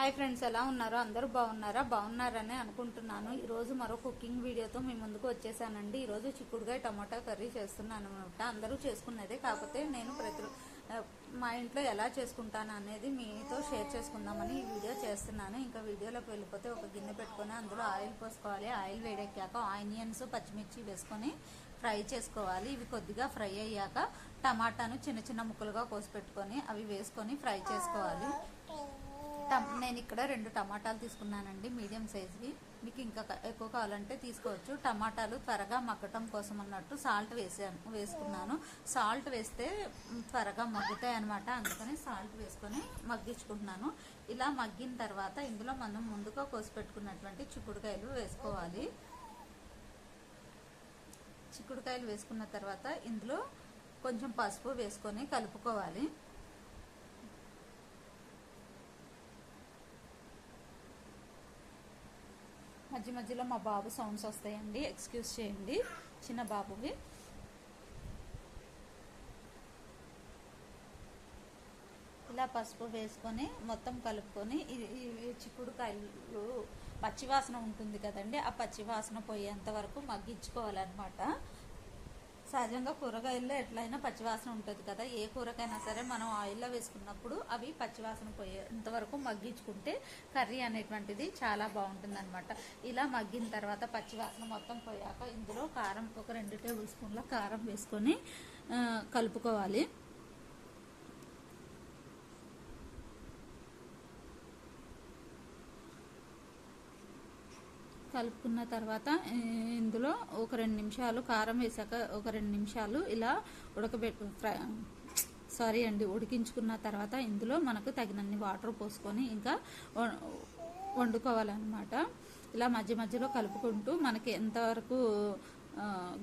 Hi friends, ఎలా ఉన్నారో అందరూ బాగున్నారని అనుకుంటున్నాను. ఈరోజు మరో కుకింగ్ వీడియోతో మీ ముందుకు వచ్చేసానండి. ఈరోజు చిక్కుడుకాయ టమాటా కర్రీ చేస్తున్నాను అనమాట. అందరూ చేసుకునేదే, కాకపోతే నేను మా ఇంట్లో ఎలా చేసుకుంటాను అనేది మీతో షేర్ చేసుకుందామని ఈ వీడియో చేస్తున్నాను. ఇంకా వీడియోలోకి వెళ్ళిపోతే ఒక గిన్నె పెట్టుకొని అందులో ఆయిల్ పోసుకోవాలి. ఆయిల్ వేడెక్కాక ఆనియన్స్, పచ్చిమిర్చి వేసుకొని ఫ్రై చేసుకోవాలి. ఇవి కొద్దిగా ఫ్రై అయ్యాక టమాటాను చిన్న చిన్న ముక్కలుగా కోసి పెట్టుకొని అవి వేసుకొని ఫ్రై చేసుకోవాలి. నేను ఇక్కడ 2 టమాటాలు తీసుకున్నానండి, మీడియం సైజ్వి. మీకు ఇంకా ఎక్కువ కావాలంటే తీసుకోవచ్చు. టమాటాలు త్వరగా మగ్గటం కోసం అన్నట్టు సాల్ట్ వేసుకున్నాను. సాల్ట్ వేస్తే త్వరగా మగ్గుతాయి అనమాట, అందుకని సాల్ట్ వేసుకొని మగ్గించుకుంటున్నాను. ఇలా మగ్గిన తర్వాత ఇందులో మనం ముందుగా కోసి పెట్టుకున్నటువంటి చిక్కుడుకాయలు వేసుకోవాలి. చిక్కుడుకాయలు వేసుకున్న తర్వాత ఇందులో కొంచెం పసుపు వేసుకొని కలుపుకోవాలి. మధ్యలో మా బాబు సౌండ్స్ వస్తాయండి, ఎక్స్క్యూజ్ చేయండి, చిన్న బాబువి. ఇలా పసుపు వేసుకొని మొత్తం కలుపుకొని చిక్కుడుకాయలు పచ్చివాసన ఉంటుంది కదండి, ఆ పచ్చివాసన పోయేంత వరకు మగ్గించుకోవాలన్నమాట. సహజంగా కూరగాయల్లో ఎట్లయినా పచ్చివాసన ఉంటుంది కదా, ఏ కూరకైనా సరే మనం ఆయిల్లో వేసుకున్నప్పుడు అవి పచ్చివాసన పోయేంత వరకు మగ్గించుకుంటే కర్రీ అనేటువంటిది చాలా బాగుంటుంది అనమాట. ఇలా మగ్గిన తర్వాత పచ్చివాసన మొత్తం పోయాక ఇందులో కారం, ఒక 2 టేబుల్ స్పూన్ల కారం వేసుకొని కలుపుకోవాలి. కలుపుకున్న తర్వాత ఇందులో ఒక 2 నిమిషాలు కారం వేసాక ఒక 2 నిమిషాలు ఇలా ఉడికించుకున్న తర్వాత ఇందులో మనకు తగినన్ని వాటర్ పోసుకొని ఇంకా వండుకోవాలన్నమాట. ఇలా మధ్యలో కలుపుకుంటూ మనకి ఎంతవరకు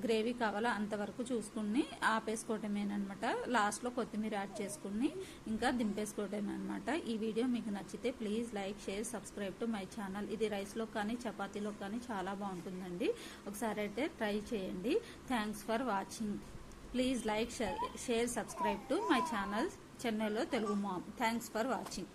గ్రేవీ కావాలో అంతవరకు చూసుకుని ఆపేసుకోవటమేనమాట. లాస్ట్లో కొత్తిమీర యాడ్ చేసుకుని ఇంకా దింపేసుకోవటమేనమాట. ఈ వీడియో మీకు నచ్చితే please like, share, subscribe to my channel. ఇది రైస్లో కానీ చపాతీలో కానీ చాలా బాగుంటుందండి. ఒకసారి అయితే ట్రై చేయండి. Thanks for watching. Please like, share, subscribe to my channel చెన్నైలో Telugu mom. Thanks for watching.